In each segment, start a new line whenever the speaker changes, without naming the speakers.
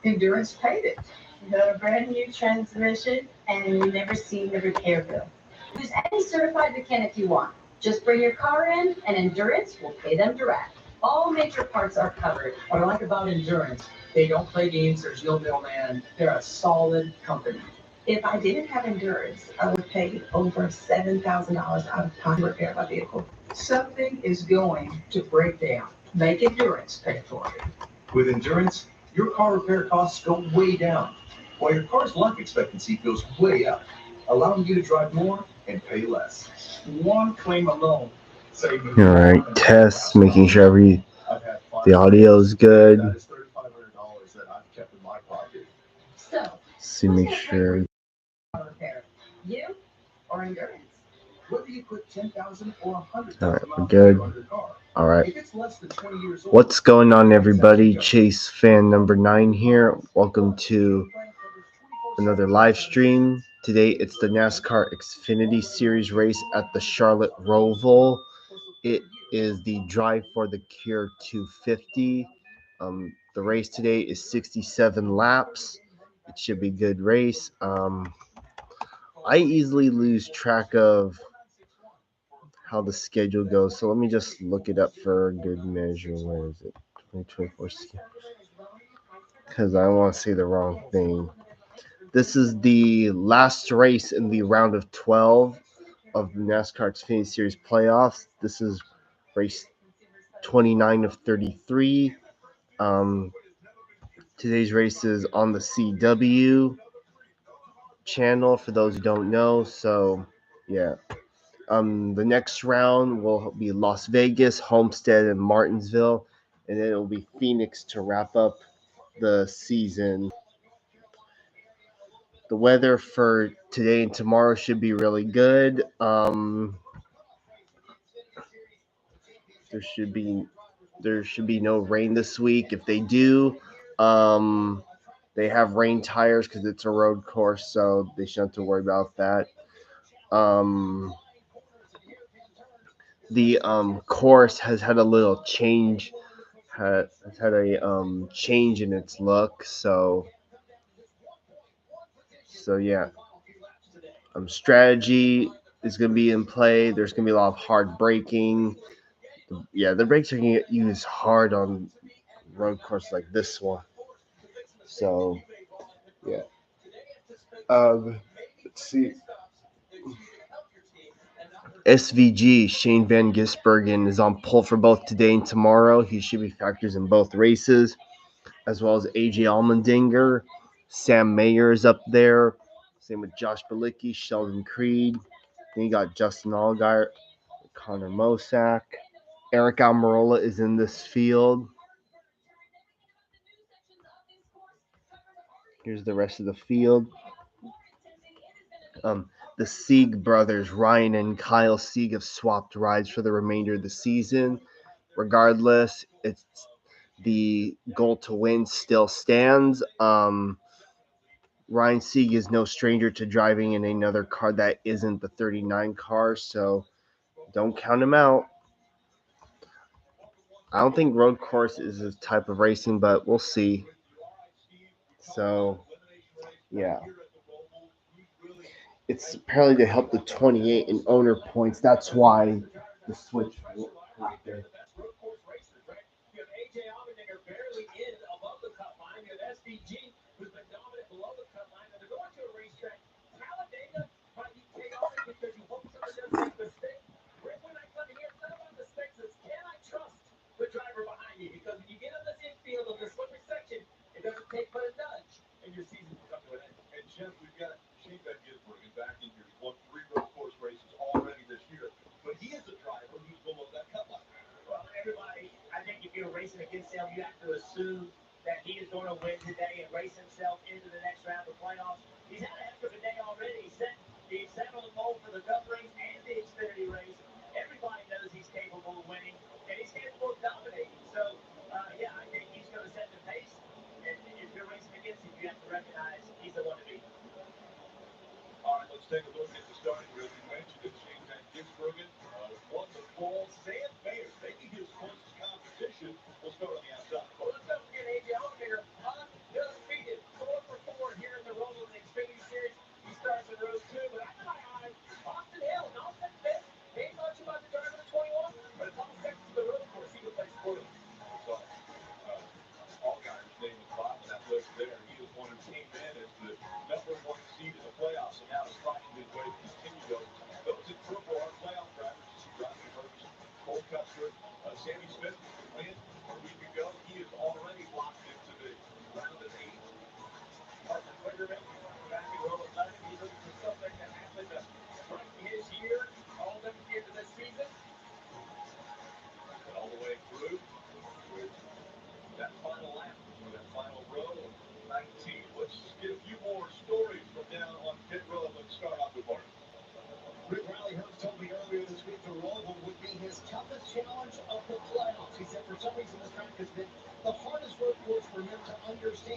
Endurance paid it. You got a brand new transmission and you never see the repair bill. Use any certified mechanic you want. Just bring your car in and Endurance will pay them direct. All major parts are covered.
What I like about Endurance, they don't play games, there's no middleman. They're a solid company.
If I didn't have Endurance, I would pay over $7,000 out of pocket to repair my vehicle.
Something is going to break down. Make Endurance pay for it.
With Endurance, your car repair costs go way down, while your car's life expectancy goes way up, allowing you to drive more and pay less.
One claim alone saved me.
All right, test, making sure the audio is good.
That is $3,500 that I've kept in my pocket.
So,
See, make sure.
car repair. You or Endurance?
Whether you put 10,000 or 100,000
All right, we're
miles
good.
on your car,
All right.
if it's less than 20 years old,
What's going on, everybody? Chase fan number 9 here. Welcome to another live stream. Today it's the NASCAR Xfinity Series race at the Charlotte ROVAL. It is the Drive for the Cure 250. The race today is 67 laps. It should be a good race. I easily lose track of how the schedule goes, so let me just look it up for a good measure. Where is it? 2024, because I don't want to say the wrong thing. This is the last race in the round of 12 of the NASCAR Xfinity Series playoffs. This is race 29 of 33. Today's race is on the CW channel for those who don't know. So, yeah. The next round will be Las Vegas, Homestead, and Martinsville, and then it will be Phoenix to wrap up the season. The weather for today and tomorrow should be really good. There should be no rain this week. If they do, they have rain tires because it's a road course, so they shouldn't have to worry about that. The course has had a little change. Has had a change in its look. So yeah. Strategy is going to be in play. There's going to be a lot of hard braking. Yeah, the brakes are going to get used hard on road courses like this one. So, yeah. Let's see. SVG, Shane Van Gisbergen, is on pole for both today and tomorrow. He should be factors in both races, as well as AJ Allmendinger. Sam Mayer is up there. Same with Josh Bilicki, Sheldon Creed. Then you got Justin Allgaier, Connor Mosack. Eric Almirola is in this field. Here's the rest of the field. The Sieg brothers, Ryan and Kyle Sieg, have swapped rides for the remainder of the season. Regardless, it's the goal to win still stands. Ryan Sieg is no stranger to driving in another car that isn't the 39 car, so don't count him out. I don't think road course is his type of racing, but we'll see. So, yeah. It's apparently to help the 28 in owner points. That's why the switch happened.
Racing against him, you have to assume that he is going to win today and race himself into the next round of playoffs. He's had a heck of a day already. He's set on the pole for the Cup race and the Xfinity race. Everybody knows he's capable of winning, and he's capable of dominating. So, yeah, I think he's going to set the pace. And if you're racing against him, you have to recognize he's the one to beat.
All right, let's take a look at the starting grid. We mentioned it. Shane Van Gisbergen won the pole. Sam Mayer making his closest competition. We'll start on the outside.
Well, let's not forget AJ Allmendinger.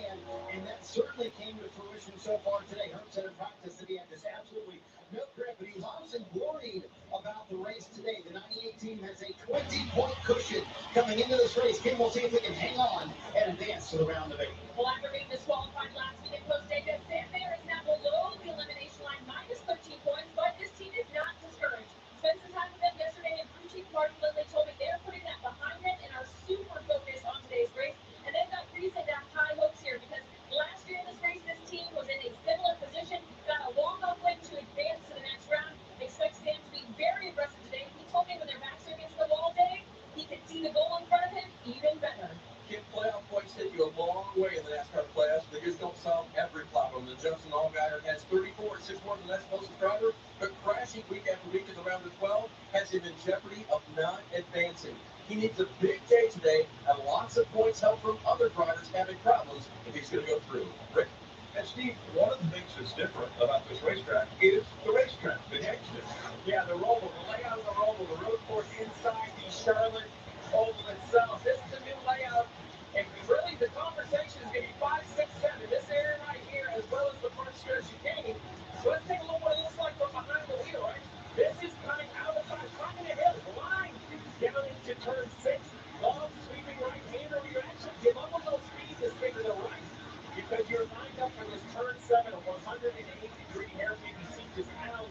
can, and that certainly came to fruition so far today. Herb said in practice that he had just absolutely no grip, but he was obviously worried about the race today. The 98 team has a 20-point cushion coming into this race. Kim will see if they can hang on and advance to the round of 8.
Well, after being disqualified last week at Costa Rica, Sam Mayer is now below the elimination line, minus 13 points, but this team is not discouraged. Spent some time with them yesterday, and crew chief Martin Lindley told me they're putting that behind them and are super focused on today's race. And they've got reason to have high hopes here because last year in this race, this team was in a similar position, got a walk-off win to advance to the next round. Expect Sam to be very aggressive today. He told me when their backs are against the wall day, he could see the goal in front of him even better.
Kim, playoff points take you a long way in the NASCAR playoffs. They just don't solve every problem. The Justin Allgaier has 34, 6 more than the next closest driver, but crashing week after week at the round of 12 has him in jeopardy of not advancing. He needs a big day today and lots of points help from other drivers having problems if he's going to go through. Rick?
And Steve, one of the things that's different about this racetrack is the racetrack, the Xfinity.
Yeah, the ROVAL, the layout of the ROVAL, the road course inside the Charlotte Oval itself. This is the new layout, and really the conversation is going to be 5, 6, 7. This area right here, as well as the front stretch chicane. So let's take a look what it looks like from behind the wheel, right? This is coming out of the side, climbing the hill, line down into turn 6. Long sweeping right-hander, where you actually give up a little speed to spin to the right because you're lined up for this turn 7, a 180-degree hairpin. You see just how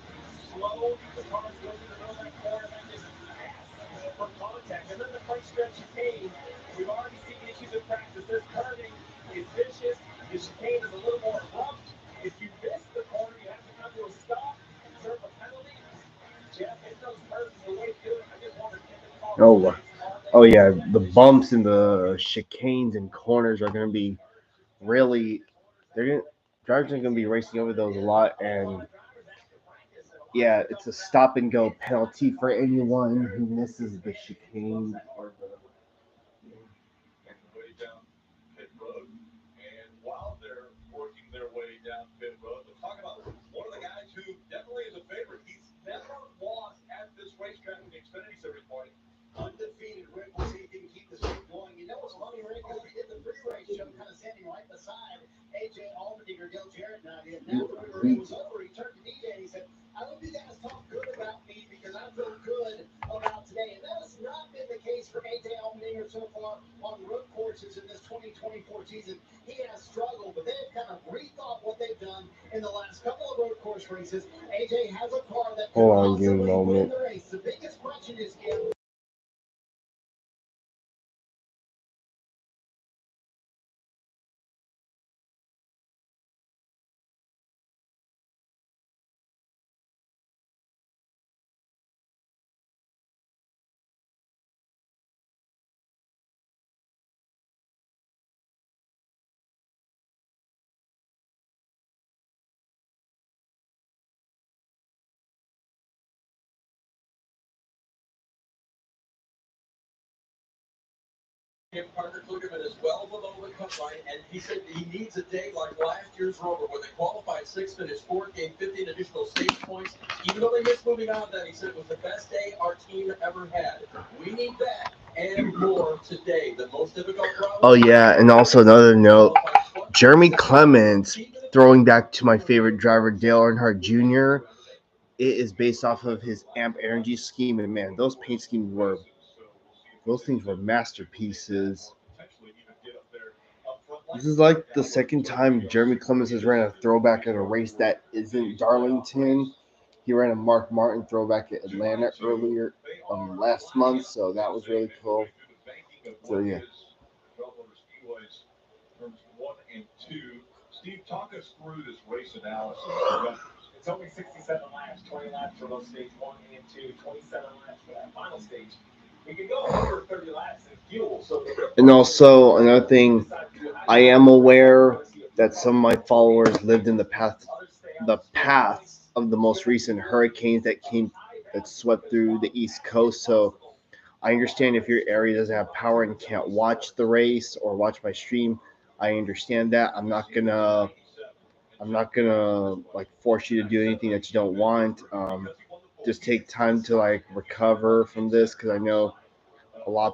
slow the cars go through the middle of that corner. That just pass for contact. And then the front stretch chicane. We've already seen issues in practice. This curving is vicious. The chicane is a little more abrupt. If you miss the corner, you have to come to a stop, serve a penalty. Jeff, if those curves are the way to do it, I just wonder if the car
Oh yeah, the bumps and the chicanes and corners are going to be really. Drivers are going to be racing over those a lot, and yeah, it's a stop and go penalty for anyone who misses the chicane or the.
Making their way down pit road. And while they're working their way down pit road, let's talk about one of the guys who definitely is a favorite. He's never lost at this racetrack in the Xfinity Series point.
Undefeated. Rick, we'll see if he can keep the streak going. You know it's funny, Rick, because we did the pre-race show kind of standing right beside AJ Allmendinger, Dale Jarrett, and I did. And after the race was over, he turned to DJ and he said, I hope you guys talk good about me because I feel good about today. And that has not been the case for AJ Allmendinger so far on road courses in this 2024 season. He has struggled, but they've kind of rethought what they've done in the last couple of road course races. AJ has a car that can
Hold on, give me a
possibly win
moment.
the race. The biggest question is, Kim, Jim Parker Klugerman is well below the cut line, and he said he needs a day like last year's Rover, where they qualified 6th, finished 4th, gained 15 additional stage points. Even though they missed moving on, that he said it was the best day our team ever had. We need that and more today. The most difficult problem.
Oh yeah, and also another note, Jeremy Clements, throwing back to my favorite driver Dale Earnhardt Jr. It is based off of his amp energy scheme, and man, those paint schemes those things were masterpieces. This is like the second time Jeremy Clements has ran a throwback at a race that isn't Darlington. He ran a Mark Martin throwback at Atlanta earlier last month, so that was really cool. So yeah.
Turns 1 and 2. Steve, talk us through this race analysis.
It's only 67 laps, 20 laps for both stage 1 and 2, 27 laps for that final stage. You can go over 30 laps in fuel. So
and also another thing, I am aware that some of my followers lived in the paths of the most recent hurricanes that swept through the East Coast. So I understand if your area doesn't have power and can't watch the race or watch my stream. I understand that. I'm not gonna like force you to do anything that you don't want. Just take time to like recover from this because I know a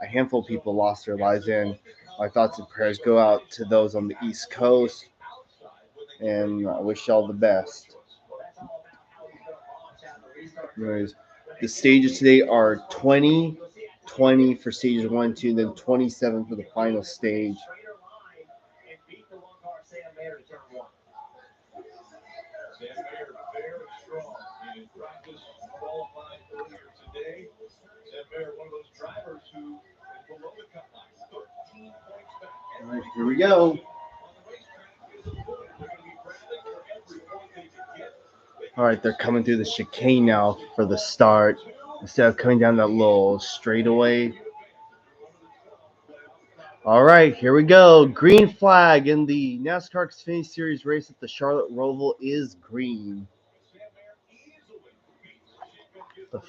handful of people lost their lives, and My thoughts and prayers go out to those on the East Coast, and I wish y'all the best. Anyways, the stages today are 20, 20 for stages 1 and 2, then 27 for the final stage.
Sam Mayer very strong in practice, qualified earlier today. Sam Mayer, one of those drivers who is below the cut line, 13 points back.
All right, here we go.
On the racetrack is a point. They're going to be grabbing for every point they can get.
All right, they're coming through the chicane now for the start instead of coming down that little straightaway. All right, here we go. Green flag in the NASCAR Xfinity Series race at the Charlotte Roval is green. The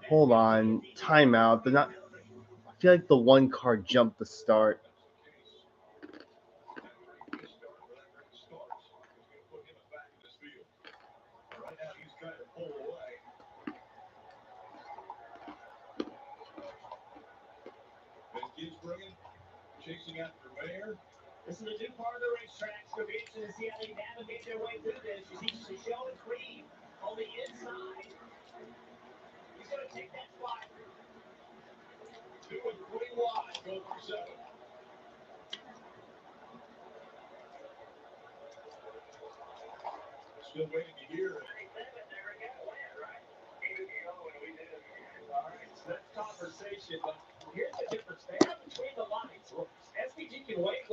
Hold on, timeout. They're not. I feel like the one car jumped the start.
Right now he's trying to pull away. As Gibbs bringing, chasing after Mayer.
This is a new part of the racetrack. It's going to be interesting to see how they navigate their way through this. You see Sheldon Creed on the inside. He's going to take that spot.
2 and 3 wide, go for 7. Still waiting to hear it.
All right, so that's conversation, but here's the difference there between the lines. SVG can wait.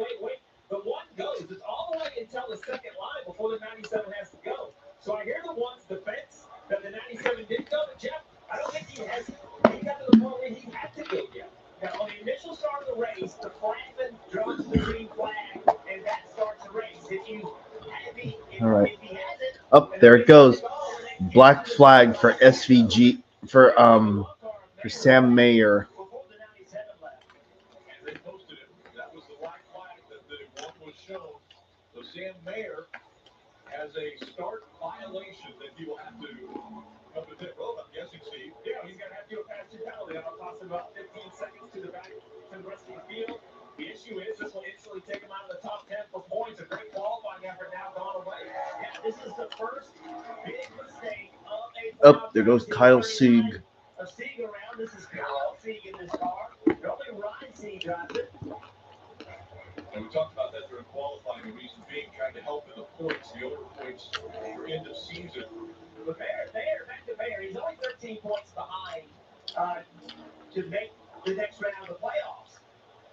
The one goes. It's all the way until the second line before the 97 has to go. So I hear the one's defense that the 97 did go, but Jeff, I don't think he got to the point where he had to go yet. Now, on the initial start of the race, the flagman drops the green flag, and that starts the race.
All right. Up there it goes. Black flag for SVG for Sam Mayer.
They posted it. That was the black flag that the one was shown. So Sam Mayer has a start violation that he will have to come to pit road, I'm guessing, Steve.
Yeah, he's going to have to do a pass through penalty. That'll cost him about 15 seconds to the back to the rest of the field. The issue is this will instantly take him out of the top 10 for points. A great qualifying effort now gone away. Yeah, this is the first big mistake of a
There goes Kyle Sieg.
Of Sieg around. This is Kyle Sieg in this car. Normally Ryan Sieg drives it.
And we talked about that during qualifying, the reason being trying to help in the points, the over points for end of season.
But back to Bear. He's only 13 points behind to make the next round of the playoffs.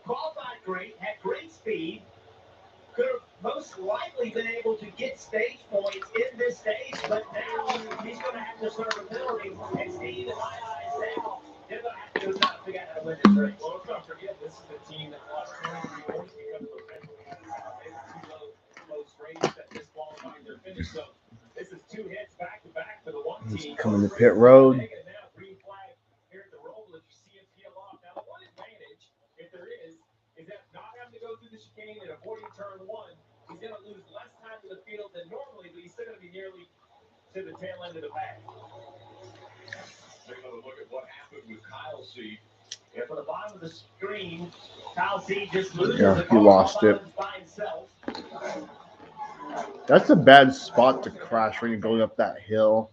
Qualified great, had great speed, could have most likely been able to get stage points in this stage, but now he's going to have to serve a penalty. And Steve, in my eyes now, they're going to have to do enough to figure out how to win this race.
Well, let's not forget, this is the team that lost 23 points because of those penalties. They were too close range that disqualified their finish. So this is 2 hits back to back for the one team.
Coming to pit road.
Now, green flag here at the Roval as you see him peel off. Now, the one advantage, if there is that not having to go through the chicane and avoiding turn 1, he's going to lose less time to the field than normally, but he's still going to be nearly to the tail end of the pack. Take another look at what happened with Kyle Sieg.
Yeah, for the bottom of the screen, Kyle Sieg just loses
Yeah,
the
he lost it.
by himself.
That's a bad spot to crash when you're going up that hill.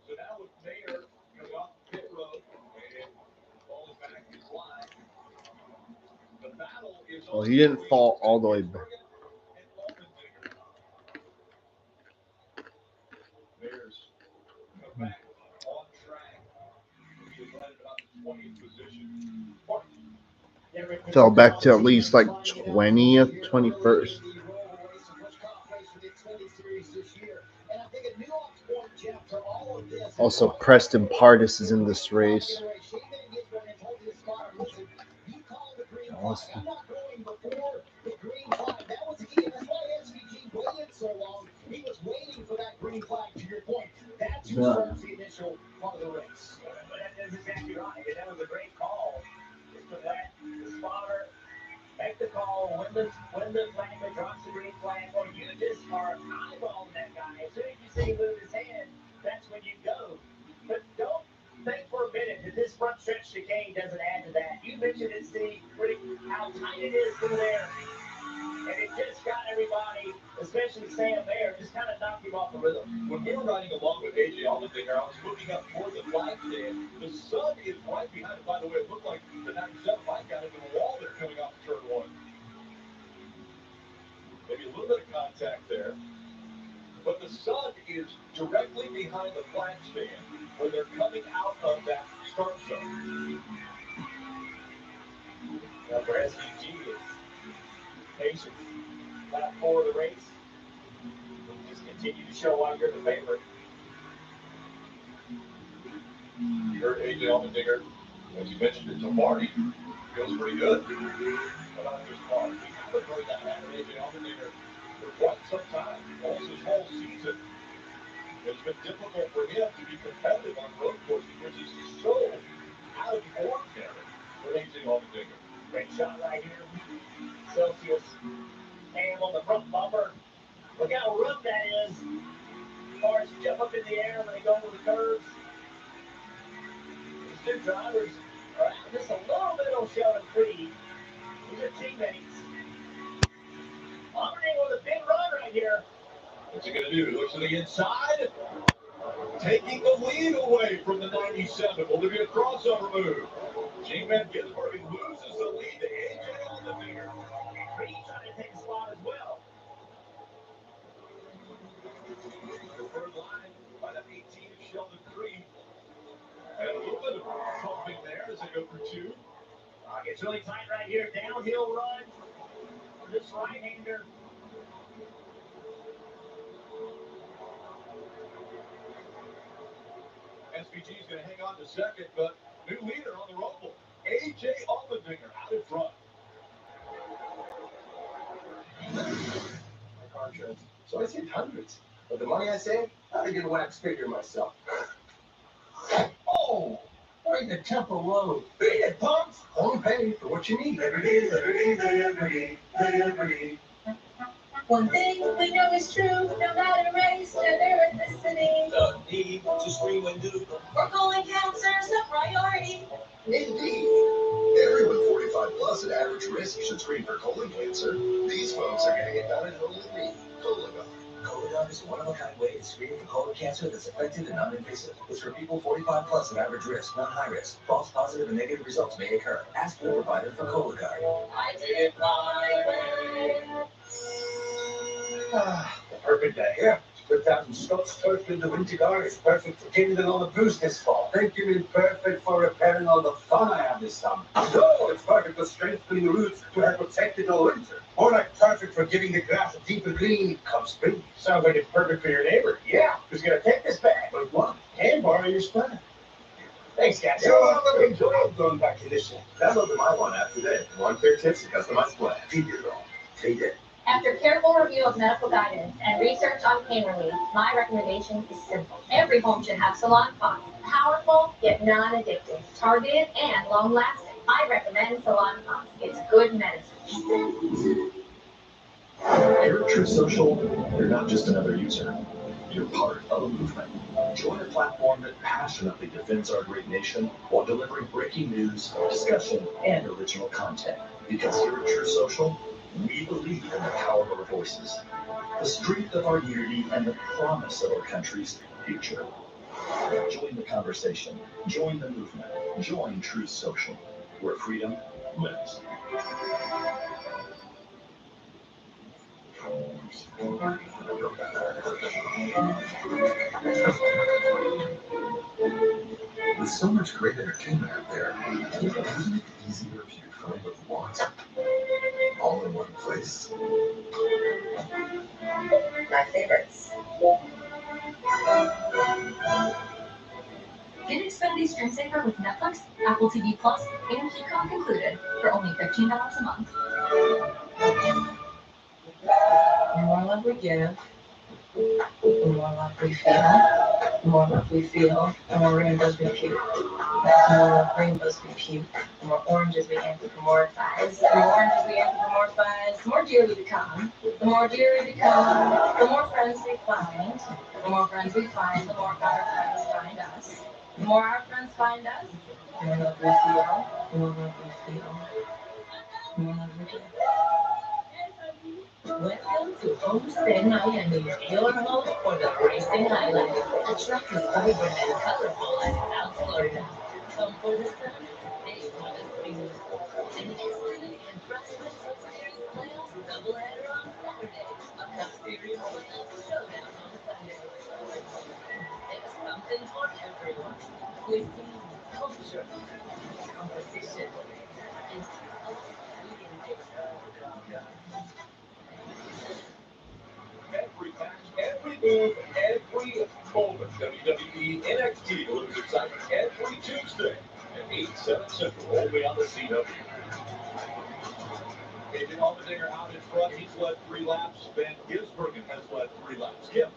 So now with Mayer coming off pit road and falling back in line, the battle is
Well, he didn't fall all the way back.
Mayer's come back on track. He was right at about the 20th position.
Fell back to at least like 20th, 21st. Also, Preston Pardis is in this race. Awesome. Yeah.
That's exactly right. And that was a great call. Just to let the spotter make the call when the flagman drops the green flag, or you just are eyeballing that guy. As soon as you see him move his hand, that's when you go. But don't think for a minute that this front stretch chicane doesn't add to that. You mentioned it, Steve, how tight it is through there. And it just got everybody, especially Sam Mayer, just kind of knocked him off the rhythm.
When we were riding along with AJ Allmendinger, I was looking up toward the flag stand. The sun is right behind it. By the way, it looked like the 97 bike got into the wall there coming off turn one. Maybe a little bit of contact there. But the sun is directly behind the flag stand when they're coming out of that start zone.
Now for SVG, it's patience. Lap 4 of the race. Just continue to show why you're the favorite.
You heard AJ Allmendinger, as you mentioned it to Marty, feels pretty good. But not just Marty. We haven't heard that out of AJ Allmendinger for quite some time, almost his whole season. It's been difficult for him to be competitive on road courses, which is so out of the ordinary for AJ Allmendinger.
Great shot right here. Celsius. Ham on the front bumper. Look how rough that is. Cars jump up in the air when they go over the curves. These two drivers are out just a little bit on Sheldon Creed. These are teammates. Allmendinger with a big run right here.
What's he going to do? He looks to the inside. Taking the lead away from the 97. Will there be a crossover move? G-Man Ginsburg loses the lead to AJ Allmendinger.
Creed trying to take a spot as well.
Preferred line by the 18 of Sheldon Creed. And a little bit of thumping there as they go for two.
Gets really tight right here. Downhill run for this right-hander.
SVG is going to hang on to second, but new leader on the ROVAL. AJ Allmendinger out in front.
My car insurance. So I saved hundreds. But the money I saved, I get a wax figure myself. Oh! Right in the temple lobe. Beat it, pumps! Only pay for what you need. Liberty, liberty, liberty, liberty.
One thing we know is true, no matter race, gender, ethnicity,
The need to scream and do.
or colon cancer's a priority.
Indeed. Everyone 45 plus at average risk should screen for colon cancer. These folks are getting it done at home with me. Cologuard.
Cologuard is a one-of-a-kind way to screen for colon cancer that's effective and non-invasive. It's for people 45 plus at average risk, not high risk. False positive and negative results may occur. Ask your provider for Cologuard.
I did it my way.
The perfect day. Yeah. Put that some Scots turf in the winter garden. It's perfect for kindling all the booze this fall. Think you mean perfect for repairing all the fun I have this summer? No, it's perfect for strengthening the roots to help protect it all winter. More like perfect for giving the grass a deeper green come spring.
Sounds like it's perfect for your neighbor. Yeah, who's going to take this back?
Like what?
And borrow your splitter. Thanks, guys.
You're welcome. Enjoy going back to this one. Download the My One app today. One clear tips to customize plan. Feed it all. Feed it.
After careful review of medical guidance and research on pain relief, my recommendation is simple. Every home should have Salon Pots. Powerful, yet non-addictive. Targeted and long-lasting. I recommend Salon Pots. It's good medicine.
Here at True Social, you're not just another user. You're part of a movement. Join a platform that passionately defends our great nation while delivering breaking news, discussion, and original content. Because here at True Social, we believe in the power of our voices, the strength of our unity, and the promise of our country's future. Join the conversation. Join the movement. Join True Social, where freedom lives.
With so much great entertainment out there, isn't it easier if you find what you want? All in one place.
My favorites.
Get Xfinity Stream Saver with Netflix, Apple TV Plus, and Peacock included for only $15 a month.
The more love we give, the more love we feel. the more love we feel, the more rainbows we puke. The more rainbows we puke, the more oranges we anthropomorphize. The more oranges we anthropomorphize, the more dear we become. The more dear we become, the more friends we find. The more friends we find, the more our friends find us. The more our friends find us, the more love we feel, the more love we feel, the more love we feel. Welcome to Homestead Miami, your home for the racing highlights. A truck is vibrant and colorful as South Florida. Come for the sun, stay for the speed. An Xfinity and Freshman Cup Series playoff doubleheader on Saturday. A Cup Series playoff showdown on Sunday. There's something for everyone. Cuisine, culture, competition, and
Every match, every move, every moment. WWE NXT delivers excitement every Tuesday at 8, 7 Central, only on the CW. David Allmendinger out in front. He's led 3 laps. Van Gisbergen has led 3 laps. Kim.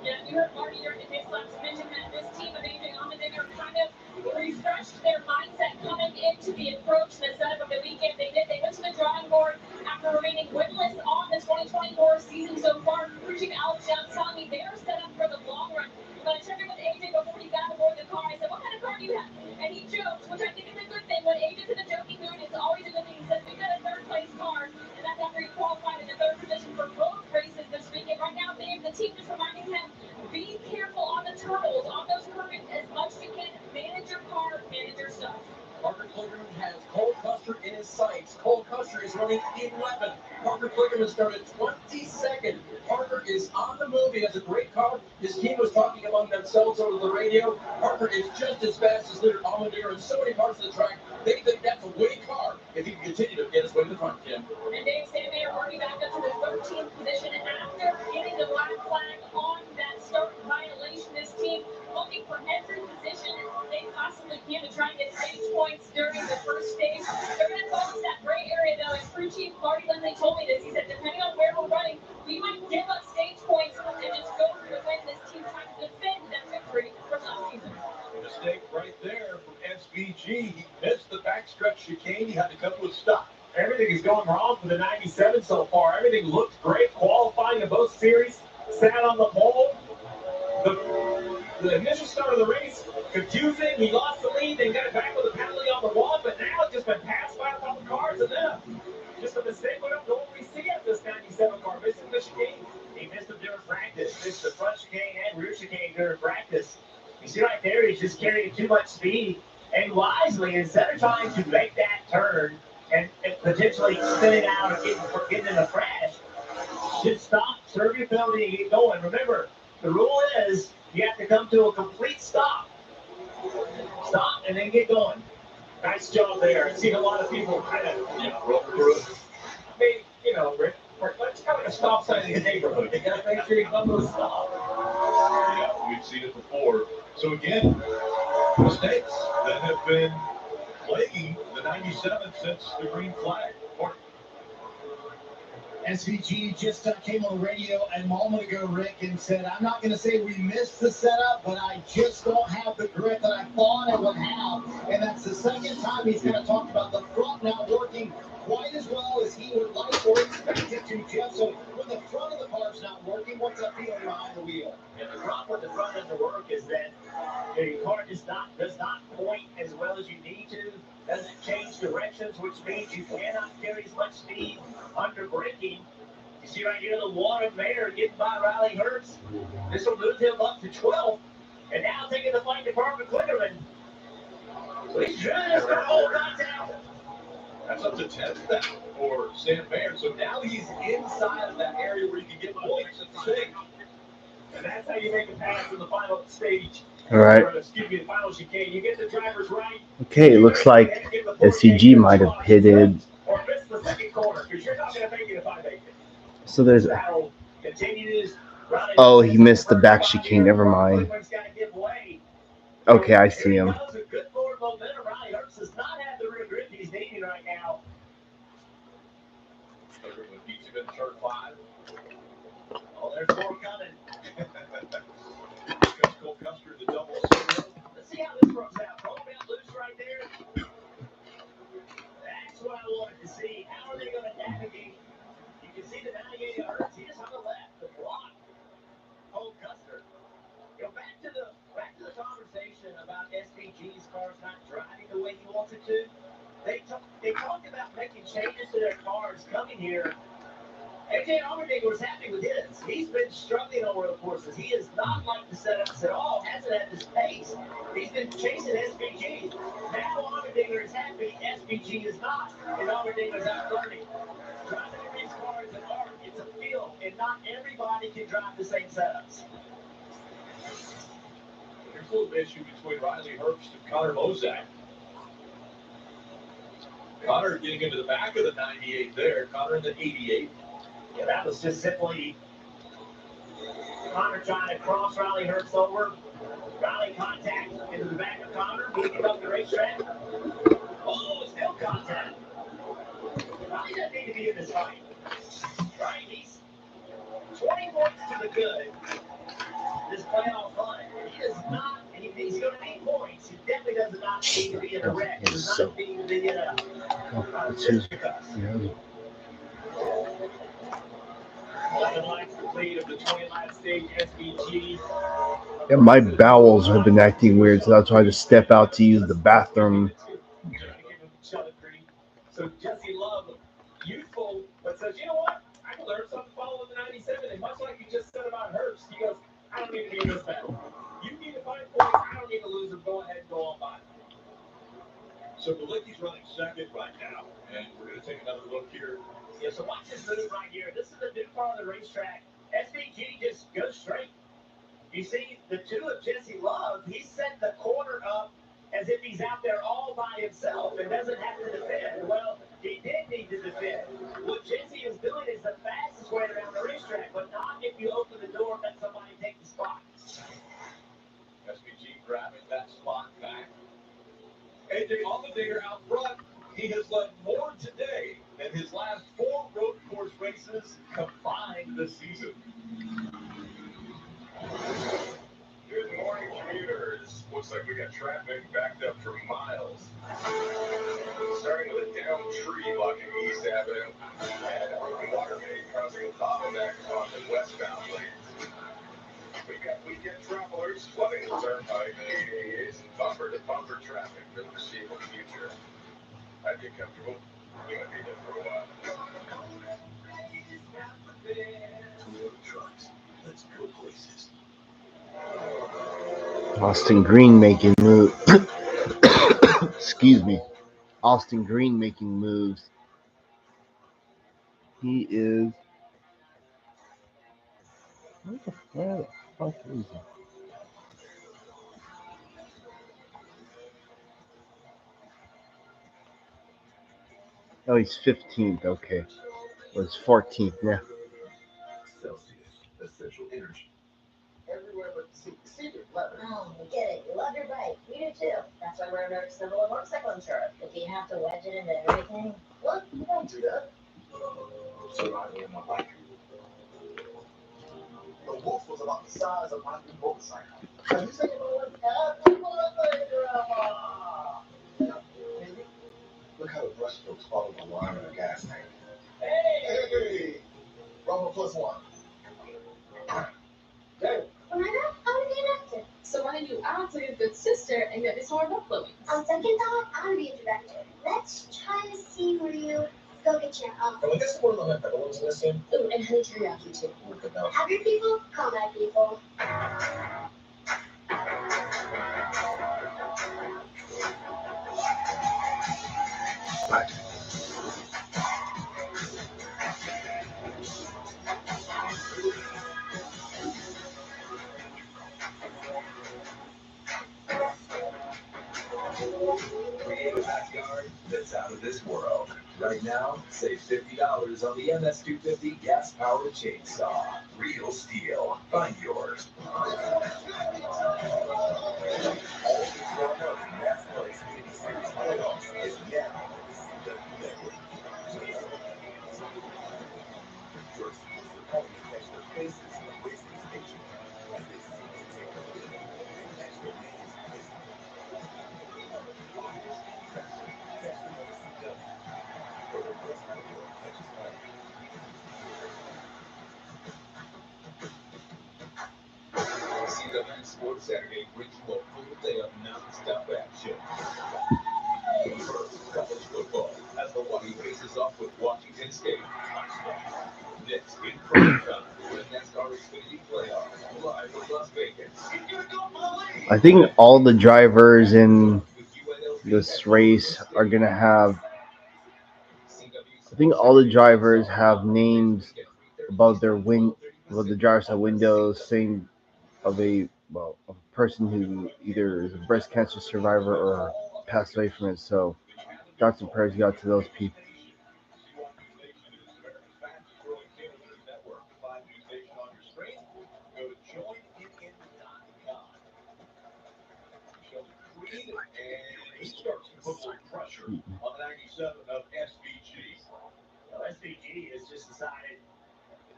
Yeah, you heard Marty here in his last mention that this team of AJ Allmendinger kind of refreshed their mindset coming into the approach, the setup of the weekend. They went to the drawing board after remaining winless on the 2024 season so far. Reaching Alex Young telling me they're set up for the long run. When I checked in with AJ before he got aboard the car, I said, "What kind of car do you have?" And he joked, which I think is a good thing. When AJ's in a joking mood, it's always a good thing. He says, "We've got a third place car," and that's after he qualified in the third position for both races this weekend. Right now, Dave, the team just reminding him, be careful on the tunnels, on those curves as much as you can. Manage your car, manage your stuff.
Parker Kligerman has Cole Custer in his sights. Cole Custer is running 11. Parker Kligerman started 22nd. Parker is on the move. He has a great car. His team was talking among themselves over the radio. Parker is just as fast as Leonard Allmendinger in so many parts of the track. They think that's a winning car if he can continue to get his way to the front, Kim.
And Dave Stanley already back up to the 13th position after getting the black flag on that start violation. This team looking for every position they possibly can to try and get stage points during the first stage. They're going to focus that gray area, though, and crew chief Marty Lindley told me this. He said, depending on where we're running, we might give up stage points and just go for the win. This team trying to defend that victory from last season.
Mistake right there from SVG. He missed the backstretch chicane. He had to come to a stop.
Everything is going wrong for the 97 so far. Everything looked great. Qualifying in both series. Sat on the pole. The initial start of the race, confusing. He lost the lead, then got it back with a penalty on the wall, but now it's just been passed by a couple cars and then just a mistake went up to what we see at this 97 car. Missing the chicane. He missed them during practice. Missed the front chicane and rear chicane during practice. You see right there, he's just carrying too much speed. And wisely, instead of trying to make that turn and potentially spinning out or getting in a crash, should stop, serve your penalty, and get going. Remember, the rule is you have to come to a complete stop. Stop and then get going. Nice job there. I've seen a lot of people kind of, Rick, it's kind of a stop sign in the neighborhood. You got to make sure you come to a stop.
Yeah, we've seen it before. So again, mistakes that have been plaguing the 97 since the green flag.
SVG just came on the radio a moment ago, Rick, and said, I'm not going to say we missed the setup, but I just don't have the grip that I thought I would have. And that's the second time he's kind of talked about the front not working quite as well as he would like or expect it to, Jeff. So when the front of the car's not working, what's that feeling behind the wheel?
And the problem with the front doesn't work is that your car does not point as well as you need to. Doesn't change directions, which means you cannot carry as much speed under braking. You see right here the water mayor getting by Riley Hurts. This will move him up to 12th. And now taking the fight to Parker Kligerman. So he's just going to hold on down.
That's up to 10th now for Sam Mayer. So now he's inside of that area where you can get points at the stage.
And that's how you make a pass in the final stage.
All right.
Or, excuse me, the final chicane. You get the drivers right.
Okay, it looks like SCG might have pitted.
Or miss the second corner because you're not going to make it if I make it.
So there's.
Battle continues.
Oh, he missed the back chicane. Never mind. Okay, I see him.
Good forward momentum. Riley Hurts does not have the rear grip he's needing right now.
Everyone beats him in turn 5.
Oh, there's more coming.
Coach
here. AJ Allmendinger was happy with his. He's been struggling on road courses. He is not like the setups at all. Hasn't had this pace. He's been chasing SVG. Now Allmendinger is happy. SVG is not. And Allmendinger's out learning. Driving a race car is an art. It's a field. And not everybody can drive the same setups.
There's a little issue between Riley Herbst and Connor Mozak. Connor getting into the back of the 98 there. Connor in the 88.
Yeah, that was just simply Connor trying to cross Riley Herbst over. Riley contact into the back of Connor, moving up the racetrack. Oh, still contact. Riley doesn't need to be in this fight. Right? He's 20 points to the good. This playoff run. He does not, he's going to need points. He definitely does not need to be in a wreck. He does not need to be in a fisticuffs.
11 laps complete of the 20-lap stage SVG.
Yeah, my bowels have been acting weird, so that's why I had to step out to use the bathroom.
So Jesse Love, youthful, but says, you know what? I can learn something following the 97. And much like you just said about Herbst, he goes, I don't need to be in this battle. You need to find points. I don't need to lose them. Go ahead and go on by.
So Malicki's running second right now, and we're going to take another look here.
Yeah, so watch this move right here. This is the new part of the racetrack. SVG just goes straight. You see, the two of Jesse Love, he set the corner up as if he's out there all by himself and doesn't have to defend. Well, he did need to defend. What Jesse is doing is the fastest way around the racetrack, but not if you open the door and let somebody take the spot.
SVG grabbing that spot back. AJ Allmendinger out front. He has led more today than his last 4 road course races combined this season. Good morning, commuters. Looks like we got traffic backed up for miles. Starting with a downed tree blocking East Avenue and a broken water main causing a bottleneck on the westbound lanes. We got weekend travelers flooding the turnpike and 88 bumper-to-bumper traffic for the foreseeable future. I'd get comfortable. You might be there for a while. Toyota trucks. Let's go places.
Austin Green making moves. Excuse me. Austin Green making moves. He is. Where the fuck is he? Oh, he's 15th. Okay. Well, it's 14th now.
Celsius, essential energy.
Everywhere but the secret letter.
Oh, we get it. You love your bike. We do too. That's why we're America's number one motorcycle insurer. If you have to wedge it into everything, look, you don't do that.
So I own my bike.
The wolf was about the size of my new motorcycle. Are you saying about happy birthday, Grandma? Look how the brush strokes follow the line in a gas tank. Hey! Rubber plus one. Hey.
When I got, I want to be an actor. So why don't you act like a good sister and get me some more buffalo wings?
On second thought, I want to be a director. Let's try to see where you go get your
Can we get some more lemon pepperoni in this scene?
Ooh, and honey teriyaki too.
We'll get that.
Have your people call my people.
Create a backyard that's out of this world. Right now, save $50 on the MS250 gas-powered chainsaw. Real steel. Find yours. All the drama of NASCAR Xfinity Series playoffs is now the network. Your exclusive home catch the faces of racing station as they seek to take the lead and catch the names of history. CW Sports Saturday brings you a full day of non-stop action. First, college football as Hawaii faces off with Washington State.
I think all the drivers in this race are gonna have. I think all the drivers have names above their above the driver's side windows, saying of a person who either is a breast cancer survivor or passed away from it. So thoughts and prayers go out to those people.
He starts to put more pressure on the 97 of SVG.
Well, SVG has just decided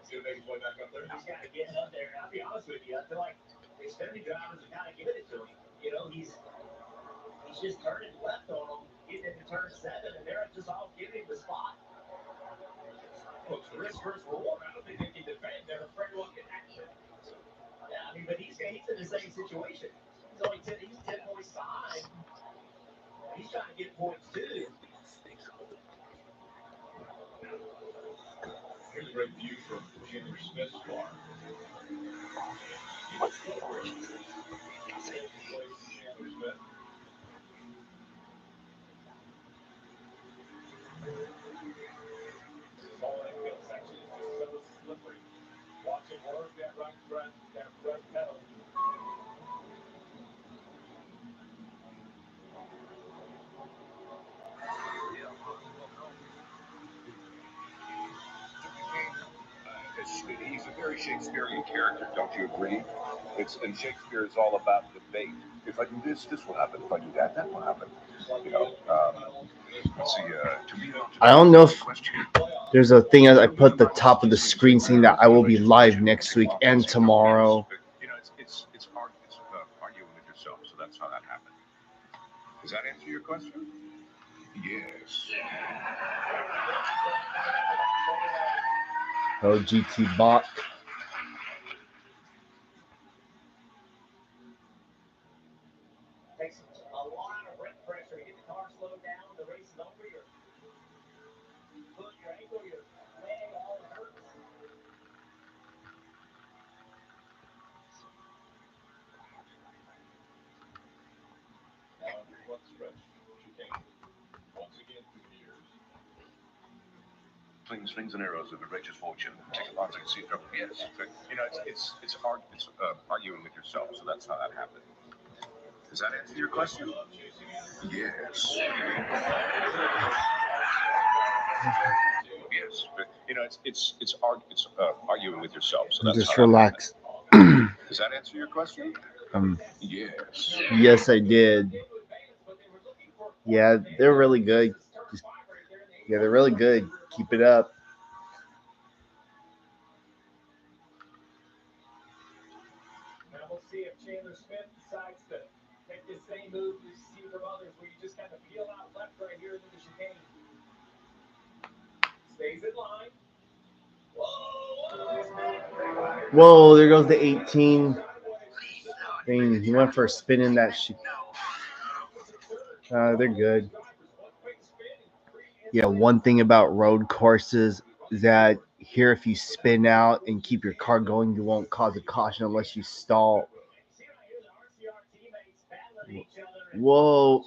He's going to make his way back up there.
he's got to get up there. And I'll be honest with you, I feel like the Xfinity drivers have kind of given it to him. You know, he's just turning left on them, getting into turn 7, and they're just all giving him the spot.
Well, it's risk versus reward. I don't think they can defend. They're afraid of what can happen.
Yeah, I mean, but he's in the same situation. He's 10 points behind. He's trying to get points too.
Here's a great view from Chandler Smith's car. Chandler Smith. This whole infield section is just so slippery. Watch him work that right front pedal.
He's a very Shakespearean character, don't you agree? And Shakespeare is all about debate. If I do this, this will happen. If I do that, that will happen. You know. Let's see.
I don't know if there's a thing I put at the top of the screen saying that I will be live next week and tomorrow.
You know, it's arguing with yourself. So that's how that happened. Does that answer your question? Yes.
Oh, GT bot.
Takes a lot of brake pressure to get the car slowed down. The race is over. Your foot, your ankle, your leg, all hurts.
Now under front stretch. Chicane. Once again through the years.
Slings and arrows of a righteous fortune. Take a lot to see trouble. Yes. But, you know, it's arguing with yourself. So that's how that happened. Does that answer your question? Yes. Yes. But, you know, it's arguing with yourself. So that's
Just
how
relax.
Does that answer your question? Yes.
Yes, I did. Yeah, they're really good. Yeah, they're really good. Keep it up.
Now we'll see if Chandler Smith decides to take the same move we've seen from others, where you just kind of peel out left right here into the chicane. Stays in line.
Whoa, there goes the 18. Dang, he went for a spin in that shit. They're good. Yeah, one thing about road courses is that here, if you spin out and keep your car going, you won't cause a caution unless you stall. Whoa.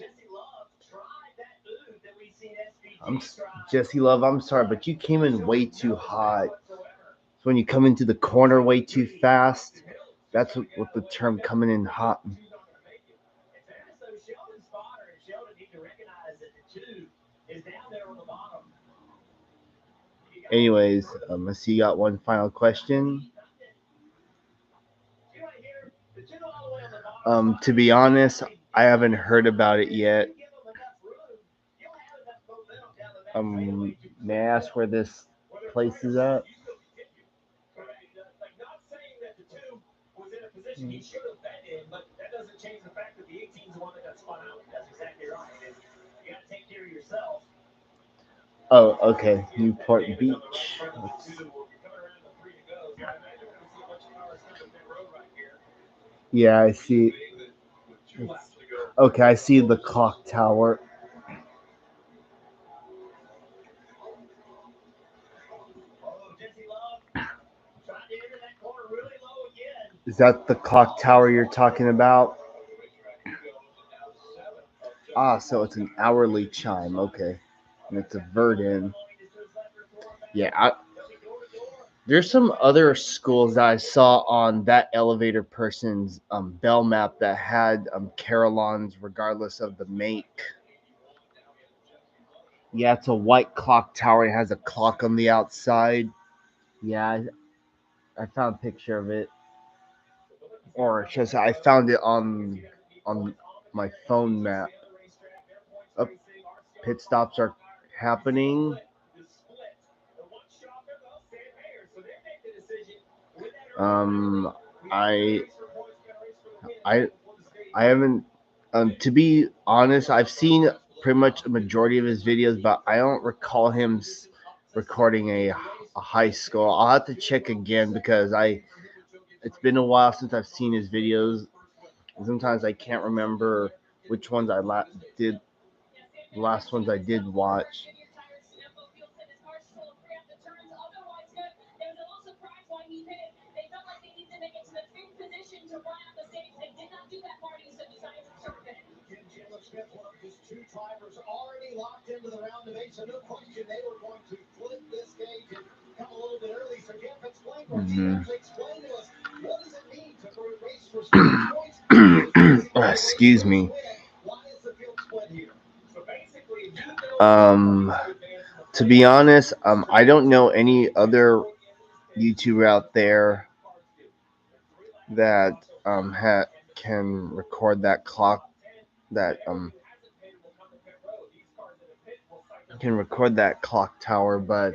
Jesse Love, I'm sorry, but you came in way too hot. So when you come into the corner way too fast, that's what the term coming in hot. Anyways, I see you got one final question. To be honest, I haven't heard about it yet. May I ask where this place is at?
He should have bet in, but that doesn't change the fact that the 18 is the one that got spun out. That's exactly right. And you got to take care of yourself.
Oh, okay. Newport Beach. Yeah, I see. Okay, I see the clock tower. Is that the clock tower you're talking about? Ah, so it's an hourly chime. Okay. And it's a Verdin. Yeah, there's some other schools that I saw on that elevator person's bell map that had Carillons regardless of the make. Yeah, it's a white clock tower. It has a clock on the outside. Yeah, I found a picture of it. Or just I found it on my phone map. Oh, pit stops are happening. Um, I I I haven't. To be honest, I've seen pretty much a majority of his videos, but I don't recall him recording a high school. I'll have to check again because it's been a while since I've seen his videos. Sometimes I can't remember which ones did. The last ones I did watch.
His two drivers already locked into the round of 8, so no question they were going to flip this gauge and come a little bit early. So Jeff, explain to us, what does it mean to race for points?
Excuse me.
Why is the field split here?
To be honest, I don't know any other YouTuber out there that can record that clock that can record that clock tower, but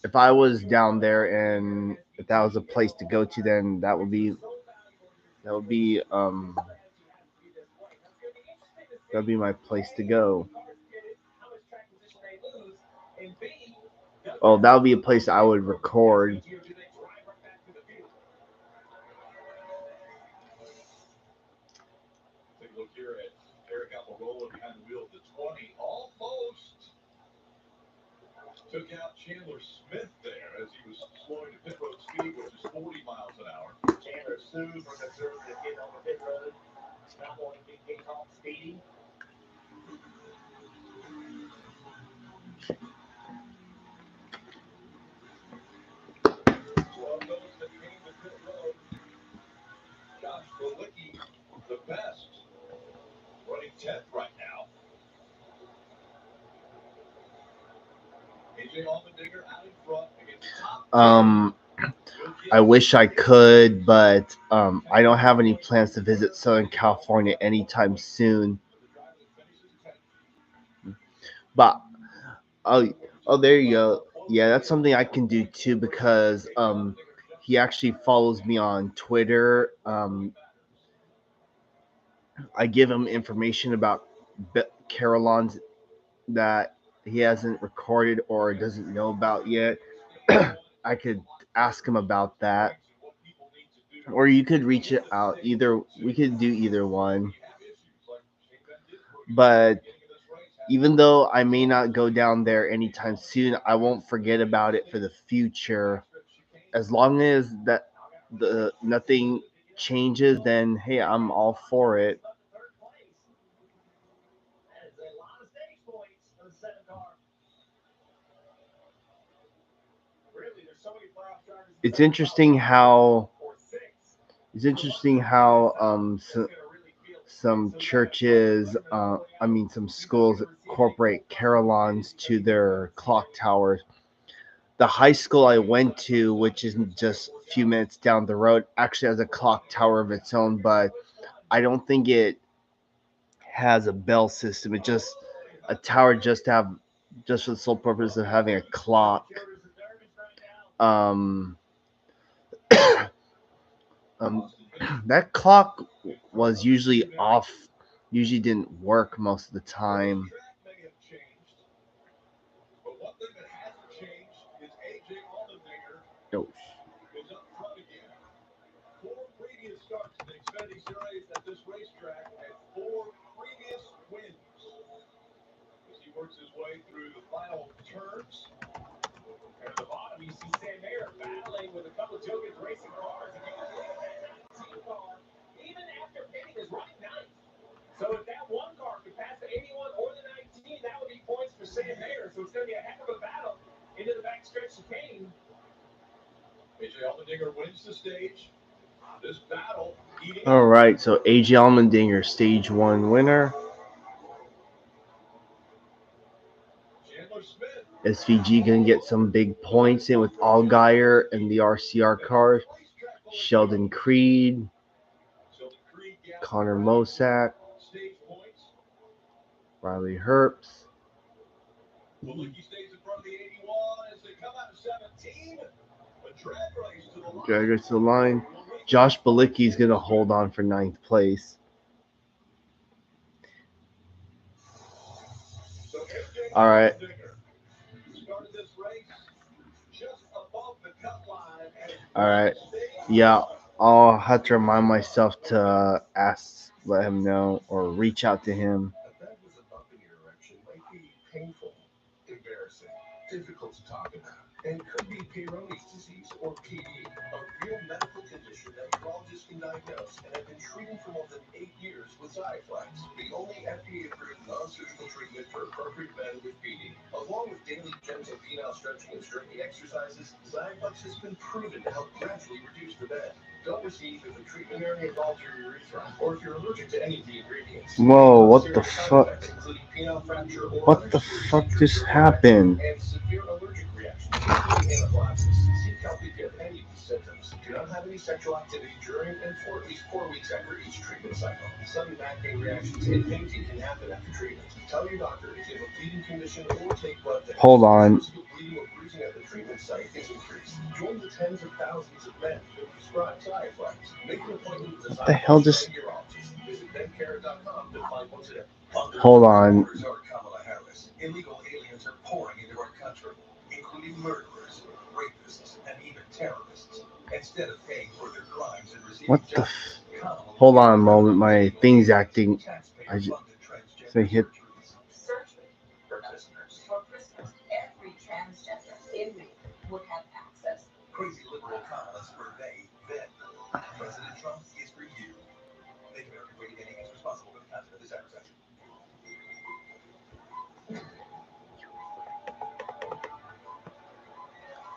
if I was down there and if that was a place to go to, then that would be my place to go. Oh, that would be a place I would record.
Take a look here at Eric Almirola behind the wheel of the 20. Almost took out Chandler Smith there as he was slowing to pit road speed, which is 40 miles an hour.
Chandler super conservative getting on the pit road. Not wanting to get caught speeding.
So of those that came to pit road, Josh Berlicki, the best, running 10th right now. AJ Allmendinger out in front against top.
I wish I could, but I don't have any plans to visit Southern California anytime soon. But there you go. Yeah, that's something I can do too because he actually follows me on Twitter. I give him information about Carillons that he hasn't recorded or doesn't know about yet. I could ask him about that. Or you could reach it out. We could do either one. But even though I may not go down there anytime soon, I won't forget about it for the future. As long as nothing changes, then hey, I'm all for it. It's interesting how some churches, some schools incorporate carillons to their clock towers. The high school I went to, which is just a few minutes down the road, actually has a clock tower of its own, but I don't think it has a bell system. It's just a tower just for the sole purpose of having a clock. That clock was usually off, usually didn't work most of the time.
But one thing that hasn't changed is AJ Allmendinger
Oh.
is up front again. 4 previous starts in the Xfinity Series at this racetrack and 4 previous wins. As he works his way through the final turns.
And at the bottom, you see Sam Mayer battling with a couple of Jokic racing cars. And you can believe that 19 car, even after pitting, is running 9th. So if that one car could pass the 88
came. AJ Allmendinger wins the stage. This battle.
All right, so AJ Allmendinger, stage 1 winner.
Chandler Smith.
SVG gonna get some big points in with Allgaier and the RCR cars. Sheldon Creed, Connor Mosack,
Stage points.
Riley Herbst.
Maluki stays in front of the 81 as they come out of 17. A drag race to the line.
Drag race to the line. Josh Balicki is gonna hold on for 9th place.
So AJ
All right.
Allmendinger started this race just above the cut line.
All right. Yeah, I'll have to remind myself to let him know, or reach out to him.
A bed with a bump in your erection might be painful, embarrassing, difficult to talk about, and could be Peyronie's disease or PD, a real medical condition that urologists can diagnose and have been treating for more than 8 years with Xiaflex, the only FDA-approved non-surgical treatment for appropriate men with PD. Along with daily gentle penile stretching and strengthening exercises, Xiaflex has been proven to help gradually reduce the bed. Don't receive if the treatment area involves your urethra, or if you're allergic to any of the ingredients.
Whoa, what the fuck? What the fuck just happened?
And severe allergic reactions, including anaphylaxis. Seek help if you have any of these symptoms. Do not have any sexual activity during and for at least 4 weeks after each treatment cycle. Sudden back pain reactions and fainting can happen after treatment. Tell your doctor if you have a bleeding condition or take blood tests.
Hold on.
The risk of bleeding or bruising at the treatment site is increased. Join the tens of thousands of men who have prescribed Xiaflex. Make an appointment with a
What the hell just?
urologist. Visit medcare.com to find one today.
Hold on.
Kamala Harris. Illegal aliens are pouring into our country, including murderers, rapists, and even terrorists. Instead of paying for their crimes and receiving
What the?
justice,
Hold on a moment. My thing's acting. I just hit.
Surgery for prisoners. For prisoners, every transgender inmate would have access.
Crazy liberal Kamala's for they, them. President Trump is for you. Make America great again is responsible for the content of this advertisement.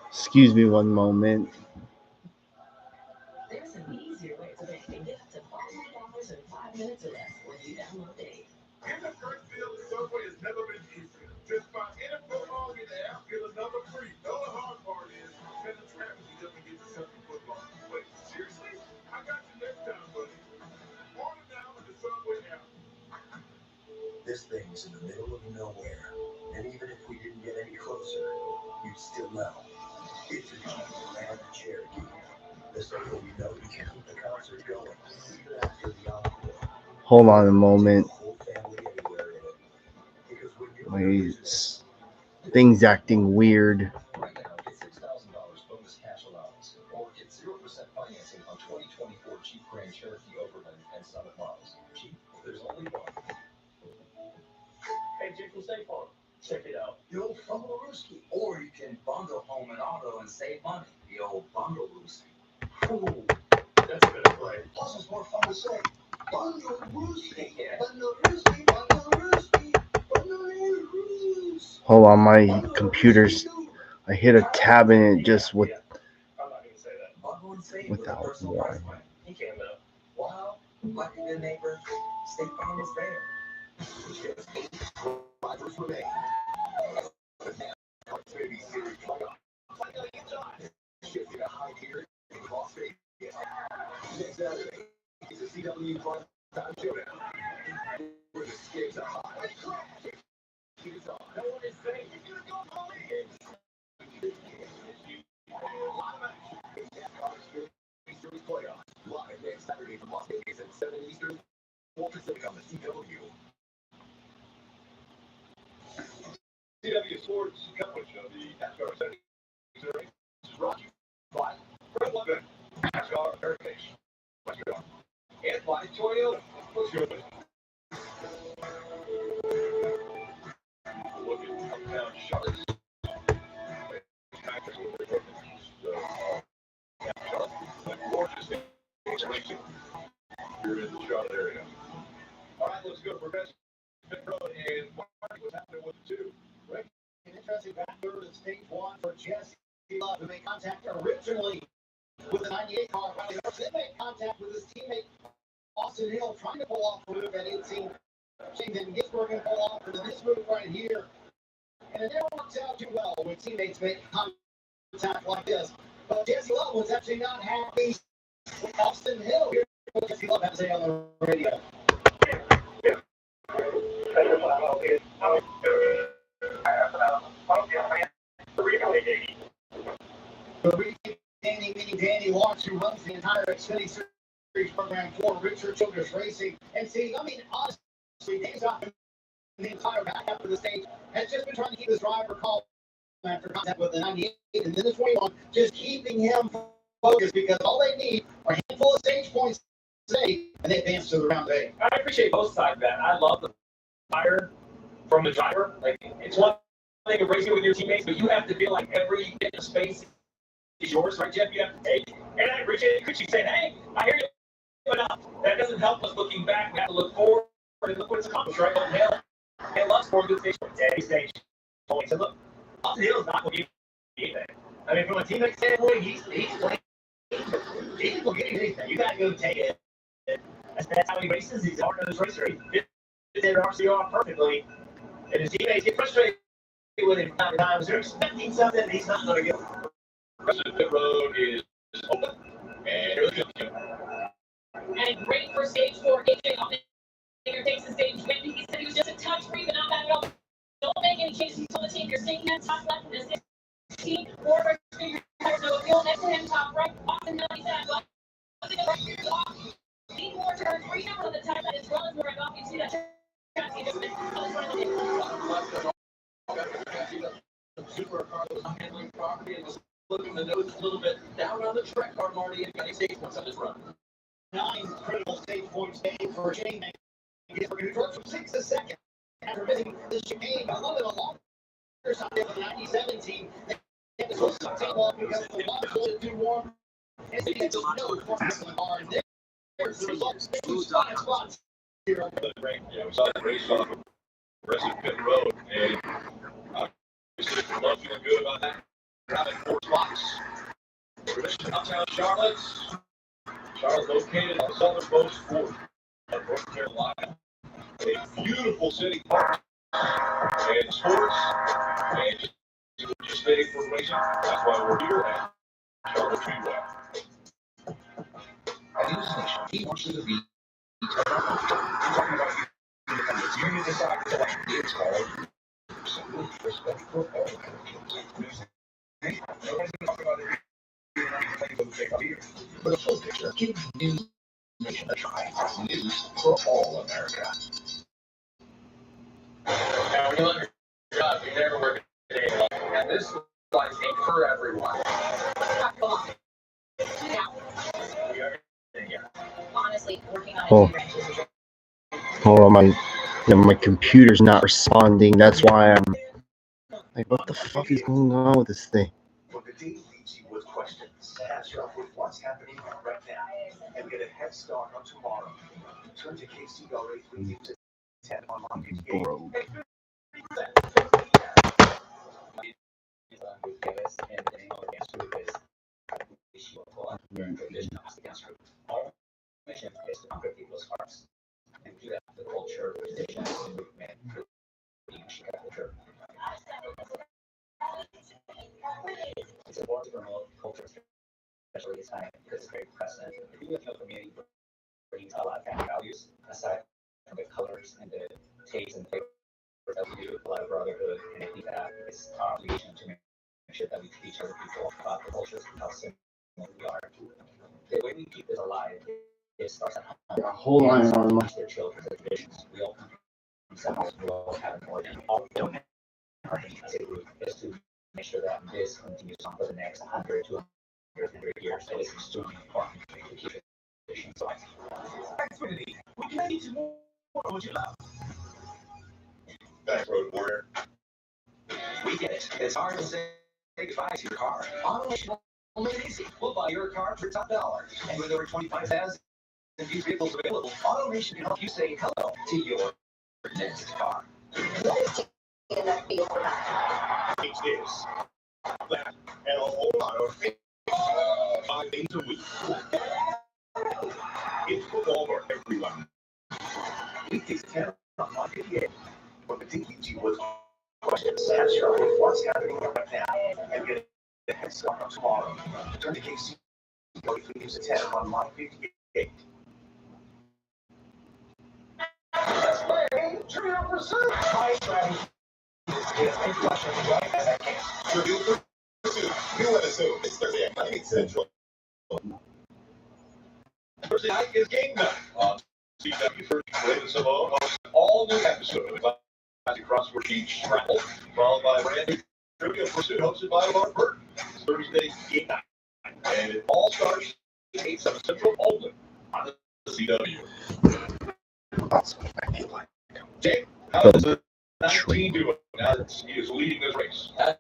Excuse me one moment.
There's an easier way to make and get up to $500 in 5 minutes or less when you download Dave.
In the first deal, Subway has never been easier. Just buy any foot long in the app, get another free. Though the hard part is, spend the traffic you just to get the 7 foot long. Wait, seriously? I got you next time, buddy. Order now in the Subway app.
This thing's in the middle of nowhere, and even if we didn't get any closer, you'd still know. It's a Jeep and a Cherokee. The circle we know you can keep the concert going, even after the encore.
Hold on a moment.
The whole family anywhere in it. Because when you're
My thing's acting weird.
right now, get $6,000 bonus cash allowance, or get 0% financing on 2024 Jeep Grand Cherokee Overland and Summit models. Jeep, there's only one.
Hey, Jake from State Farm. Check it out.
The old Fumblerooski. Or you can bundle home and auto and save money. The old Bundle-Rooski.
Ooh, that's a better play.
Plus, it's more fun to say. Bundle-Rooski.
Yeah.
Bundle-Rooski. Bundle-Rooski. Bundle-Rooski.
Hold on, my computer's. I hit a tab and it just with.
I'm not going to say that.
Bundle and save
Without
with a personal
one.
price plan.
He can, though.
Wow, like a good neighbor, State Farm is there. Just 8 drivers remain. Baby series playoff. Finally inside. Shifting a high gear in Las Vegas. Next Saturday is the CW Prime Time Showdown. Where the stakes are high. It's on.
No one is safe. You're going to go police.
NASCAR Xfinity Series playoff. Live next Saturday from Las Vegas at 7 Eastern, 4 Pacific on the CW.
CW Sports coverage of the NASCAR Xfinity Series is brought to you by Relevant NASCAR Heritage, and by Toyota. Let's go. Look at Uptown Charlotte. Gorgeous racing here in the Charlotte area. All right, let's go for Best Road and what's happening with the two.
An interesting back third of stage 1 for Jesse. Love to make contact originally with the 98 car. Then make contact with his teammate Austin Hill, trying to pull off the move at 18. Then Ginsburg can pull off into this move right here. And it never works out too well when teammates make contact like this. But Jesse Love was actually not happy with Austin Hill. Here's what Jesse Love had to say on the radio. Danny Lawrence, who runs the entire Xfinity Series program for Richard Childress Racing. And see, I mean, honestly, Danny's not been the entire back half of the stage, has just been trying to keep his driver calm after contact with the 98 and then the 21, just keeping him focused because all they need are a handful of stage points today, and they advance to the round 8.
I appreciate both sides of that. I love the fire from the driver. Like, it's one thing of racing with your teammates, but you have to feel like every bit of space is yours, right, Jeff? You have to take. And I appreciate Richie saying, hey, I hear you, but that doesn't help us looking back. We have to look forward and look what's accomplished, right? Hale loves scoring good stage points. And look, Austin Hill's not going to give you anything. I mean, from a teammate standpoint, he's playing. He's going to get anything. You got to go take it. That's how he races. He's a hard nosed racer. He fits their RCR perfectly. And his teammates get frustrated with him from times. They're expecting something that he's not going to get.
The rest of the road is open. And here we go.
And great for stage 4. AJ Allmendinger takes the stage win. He said he was just a touch free, but not bad at all. Don't make any changes. He told the team, you're staying at top left in this 16. 4 first fingers, no fuel next to him, top right. Austin Hill, he said, well, need more turns. 3 numbers on the top side as well as more off. You see that
Supercar was handling property and was looking the nose a little bit down on the track car, Marty, and got a stage points on his run.
9 critical stage points made for Shane. Ginsburg, who drove from 6 to 2nd after missing the chicane. I love it a longer side of the 97 team. They had to switch the tape off because the water was too warm. And they had to know for the car. And there's the result. 2 spots here on the break.
Yeah, we saw that race off of rest of Pit Road, and obviously love feeling good about that. Having 4 spots. Downtown Charlotte. Charlotte located on the southernmost fork of North Carolina. A beautiful city park and sports and just staying for racing. That's why we're here at Charlotte Speedway.
At News Nation, he wants you to be talking about independence. Union decided to like it's called simply respect for all Americans. Nobody's going to talk about it. But a full picture, give News Nation a try. News for all America.
Now, when you look at your job, you never work a day off. And this is like for everyone.
honestly, working on
Oh. Hold on, my computer's not responding. That's why I'm like, what the fuck is going on with this thing?
When the day leaves you with questions, catch up with what's happening right now and get a head start on tomorrow. Turn to KCRA 3 to 10 online.
Bro.
Mission is to conquer people's hearts and do that the culture, traditions, and movement, leadership culture. It's important to promote culture, especially this time, because it's very present. The Latino community brings a lot of family values, aside from the colors and the tastes and flavors that we do, a lot of brotherhood, and I think that it's our obligation to make sure that we teach other people about the cultures and how similar we are. The way we keep this alive, it starts at home.
Hold on.
Their children, their traditions. We all come from themselves. We all have an origin. All we don't have our as a group is to make sure that this continues on for the next 100, 200, 100 years. It is extremely important to keep traditions alive.
Xfinity, we can teach you more of what you love. Back road warrior.
We get it. It's hard to say goodbye to your car. Automation will make it easy. We'll buy your car for top dollar. And with over 25,000 used vehicles available, Automation can help you say hello to your next car.
What is taking that vehicle?
It's this. That and a whole lot of 5 days a week. It's football for everyone.
It takes 10 on 158. But the DPG was questions. That's your only what's happening right now. And get a head start on tomorrow. Turn to KC. If we use a 10 on 158. Let's play. Turn out for some. My strategy is a question right as I can.
Review Pursuit. You would assume it's Thursday at 9 Central. Thursday night is game night on CW for Raven Simone on all new episode of the Classic Crossword Team Travel, followed by brand new Trivia Pursuit hosted by Mark Burton. It's Thursday game night. And it all starts at 8, 7 Central only on the CW.
That's what I feel like.
Jake, how does the 19 do now that he is leading this race?
That's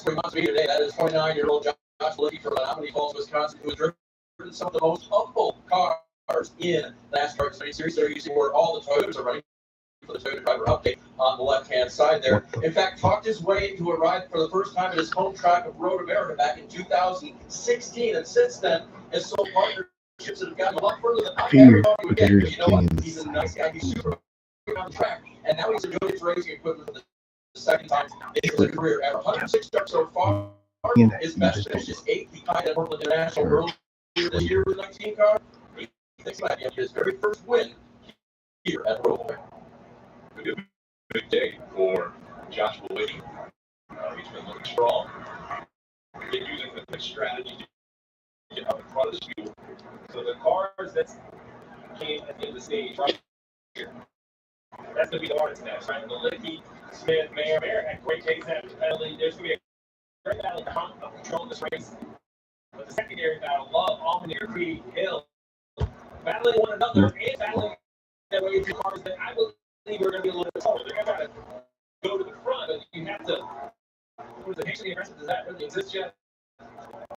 where he wants to be today. That is 29-year-old Josh Licky from Menominee Falls, Wisconsin, who has driven some of the most humble cars in the NASCAR Xfinity Series. There you see where all the Toyotas are running for the Toyota driver update on the left-hand side there. In fact, talked his way into a ride for the first time at his home track of Road America back in 2016. And since then, has sold partnerships that have gotten a lot further than everybody would get. But you know what? He's a nice guy. He's super on the track. And now he's enjoying his racing equipment for the second time in his career. At 106 starts so far, his best finish is 8th behind at Portland International earlier this year with 19 car. He thinks about getting his very first win here at ROVAL.
Big day for Joshua Licky. He's been looking strong. Been using the quick strategy to get up in front of the field.
So the cars that came at the end of the stage right here, that's going to be the hardest match, right? The Licky, Smith, Mayer had great case after the penalty. There's going to be a great battle of control in this race. But the secondary battle, Love, Allmendinger, Creed, Hill, battling one another and battling their way through cars that I believe are going to be a little bit taller. They're going to go to the front, but you have to. What is it? Patient aggressive? Does that really exist yet?